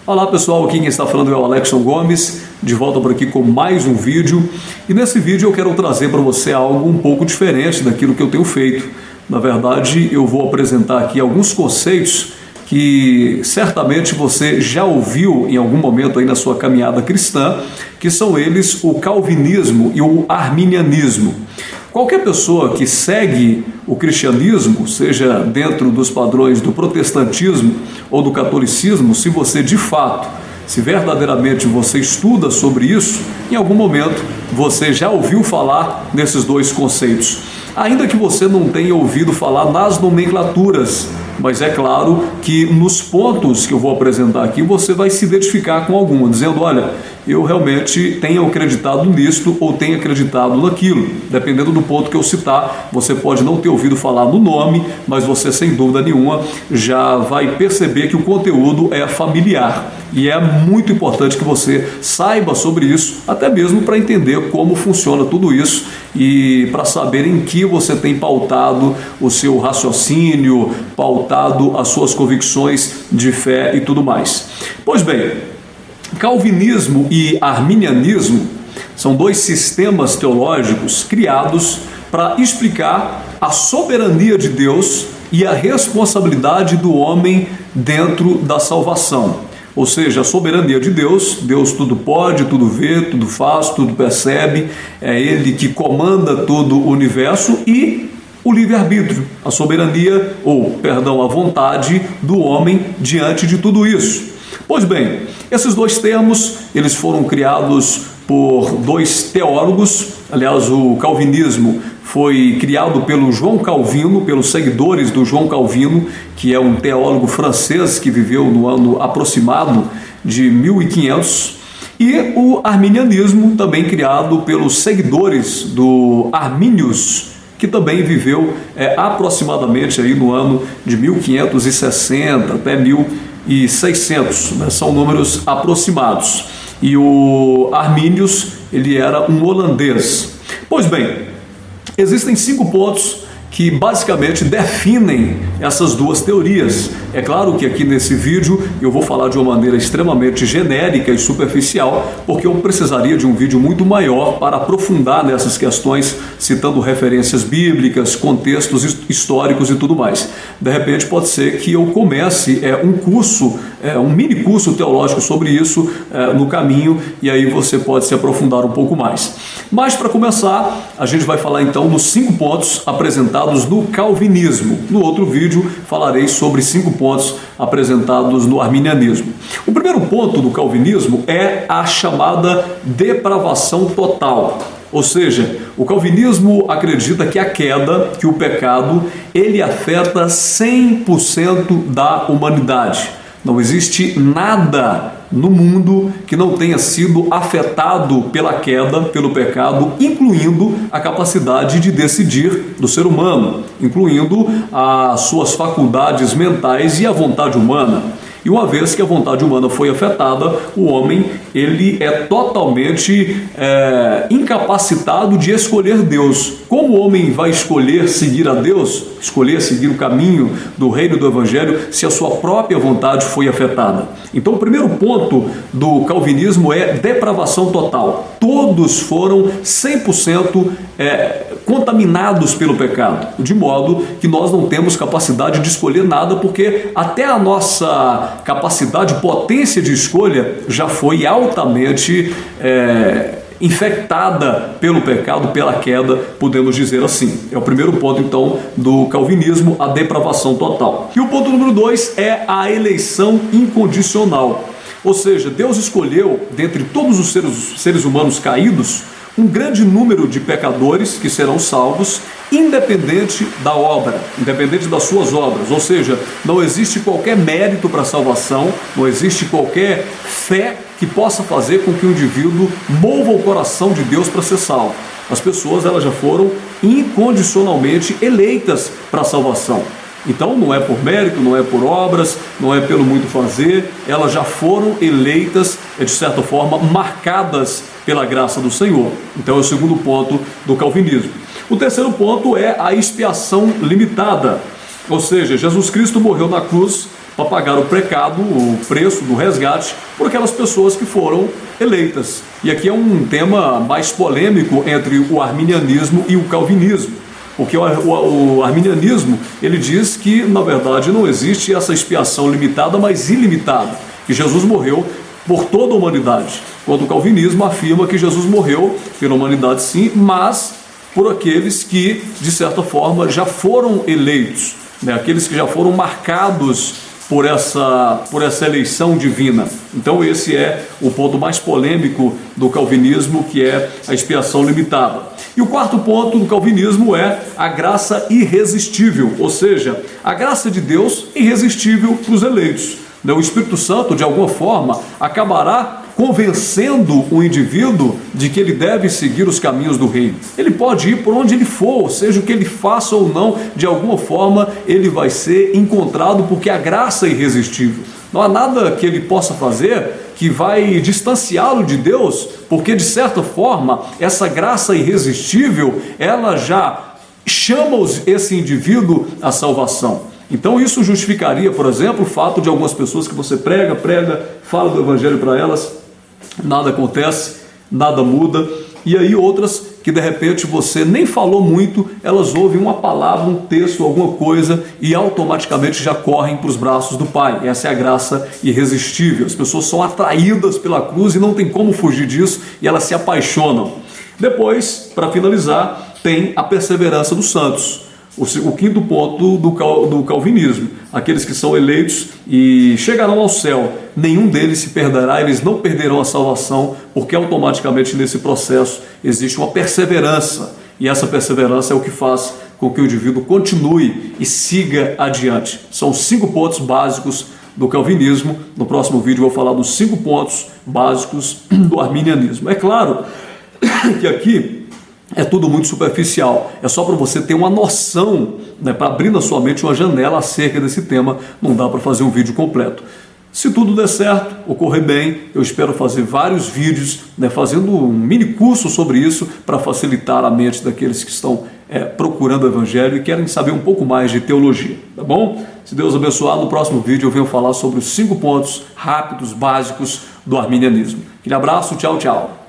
Olá pessoal, aqui quem está falando é o Alexson Gomes, de volta por aqui com mais um vídeo. E nesse vídeo eu quero trazer para você algo um pouco diferente daquilo que eu tenho feito. Na verdade, eu vou apresentar aqui alguns conceitos que certamente você já ouviu em algum momento aí na sua caminhada cristã, que são eles o calvinismo e o arminianismo. Qualquer pessoa que segue o cristianismo, seja dentro dos padrões do protestantismo ou do catolicismo, se você de fato, se verdadeiramente você estuda sobre isso, em algum momento você já ouviu falar nesses dois conceitos. Ainda que você não tenha ouvido falar nas nomenclaturas, mas é claro que nos pontos que eu vou apresentar aqui você vai se identificar com alguma, dizendo, olha, eu realmente tenho acreditado nisto ou tenho acreditado naquilo. Dependendo do ponto que eu citar, você pode não ter ouvido falar no nome, mas você sem dúvida nenhuma já vai perceber que o conteúdo é familiar. E é muito importante que você saiba sobre isso, até mesmo para entender como funciona tudo isso e para saber em que você tem pautado o seu raciocínio, pautado as suas convicções de fé e tudo mais. Pois bem, calvinismo e arminianismo são dois sistemas teológicos criados para explicar a soberania de Deus e a responsabilidade do homem dentro da salvação. Ou seja, a soberania de Deus, Deus tudo pode, tudo vê, tudo faz, tudo percebe, é Ele que comanda todo o universo, e o livre-arbítrio, a soberania, a vontade do homem diante de tudo isso. Pois bem, esses dois termos, eles foram criados por dois teólogos. Aliás, o calvinismo foi criado pelo João Calvino, pelos seguidores do João Calvino, que é um teólogo francês que viveu no ano aproximado de 1500, e o arminianismo, também criado pelos seguidores do Arminius, que também viveu aproximadamente aí no ano de 1560 até 1600, né? São números aproximados. E o Arminius, ele era um holandês. Pois bem, existem 5 pontos que basicamente definem essas duas teorias. É claro que aqui nesse vídeo eu vou falar de uma maneira extremamente genérica e superficial, porque eu precisaria de um vídeo muito maior para aprofundar nessas questões, citando referências bíblicas, contextos históricos e tudo mais. De repente pode ser que eu comece um curso, um mini curso teológico sobre isso no caminho, e aí você pode se aprofundar um pouco mais. Mas para começar, a gente vai falar então dos 5 pontos apresentados no calvinismo. No outro vídeo falarei sobre 5 pontos apresentados no arminianismo. O primeiro ponto do calvinismo é a chamada depravação total. Ou seja, o calvinismo acredita que a queda, que o pecado, ele afeta 100% da humanidade. Não existe nada no mundo que não tenha sido afetado pela queda, pelo pecado, incluindo a capacidade de decidir do ser humano, incluindo as suas faculdades mentais e a vontade humana. E uma vez que a vontade humana foi afetada, o homem ele é totalmente incapacitado de escolher Deus. Como o homem vai escolher seguir a Deus, escolher seguir o caminho do reino do Evangelho, se a sua própria vontade foi afetada? Então o primeiro ponto do calvinismo é depravação total. Todos foram 100% contaminados pelo pecado, de modo que nós não temos capacidade de escolher nada, porque até a nossa capacidade, potência de escolha já foi altamente infectada pelo pecado, pela queda, podemos dizer assim. É o primeiro ponto, então, do calvinismo, a depravação total. E o ponto número 2 é a eleição incondicional. Ou seja, Deus escolheu, dentre todos os seres humanos caídos, um grande número de pecadores que serão salvos, independente da obra, independente das suas obras. Ou seja, não existe qualquer mérito para a salvação, não existe qualquer fé que possa fazer com que o indivíduo mova o coração de Deus para ser salvo. As pessoas elas já foram incondicionalmente eleitas para a salvação. Então não é por mérito, não é por obras, não é pelo muito fazer, elas já foram eleitas, de certa forma, marcadas pela graça do Senhor. Então é o segundo ponto do calvinismo. O terceiro ponto é a expiação limitada, ou seja, Jesus Cristo morreu na cruz para pagar o pecado, o preço do resgate, por aquelas pessoas que foram eleitas. E aqui é um tema mais polêmico entre o arminianismo e o calvinismo, porque o arminianismo, ele diz que, na verdade, não existe essa expiação limitada, mas ilimitada, que Jesus morreu por toda a humanidade, quando o calvinismo afirma que Jesus morreu pela humanidade sim, mas por aqueles que, de certa forma, já foram eleitos, né? Aqueles que já foram marcados por essa eleição divina. Então esse é o ponto mais polêmico do calvinismo, que é a expiação limitada. E o quarto ponto do calvinismo é a graça irresistível, ou seja, a graça de Deus irresistível para os eleitos. O Espírito Santo, de alguma forma, acabará convencendo o indivíduo de que ele deve seguir os caminhos do reino. Ele pode ir por onde ele for, seja o que ele faça ou não, de alguma forma ele vai ser encontrado, porque a graça é irresistível. Não há nada que ele possa fazer que vai distanciá-lo de Deus, porque de certa forma essa graça irresistível, ela já chama esse indivíduo à salvação. Então isso justificaria, por exemplo, o fato de algumas pessoas que você prega, fala do evangelho para elas, nada acontece, nada muda, e aí outras que de repente você nem falou muito, elas ouvem uma palavra, um texto, alguma coisa e automaticamente já correm para os braços do Pai. Essa é a graça irresistível. As pessoas são atraídas pela cruz e não tem como fugir disso, e elas se apaixonam. Depois, para finalizar, tem a perseverança dos santos. O quinto ponto do calvinismo: aqueles que são eleitos e chegarão ao céu, nenhum deles se perderá, eles não perderão a salvação, porque automaticamente nesse processo existe uma perseverança, e essa perseverança é o que faz com que o indivíduo continue e siga adiante. São 5 pontos básicos do calvinismo. No próximo vídeo eu vou falar dos 5 pontos básicos do arminianismo. É claro que aqui é tudo muito superficial, é só para você ter uma noção, né, para abrir na sua mente uma janela acerca desse tema. Não dá para fazer um vídeo completo. Se tudo der certo, ocorrer bem, eu espero fazer vários vídeos, né, fazendo um mini curso sobre isso, para facilitar a mente daqueles que estão procurando o Evangelho e querem saber um pouco mais de teologia, tá bom? Se Deus abençoar, no próximo vídeo eu venho falar sobre os 5 pontos rápidos, básicos do arminianismo. Aquele abraço, tchau, tchau.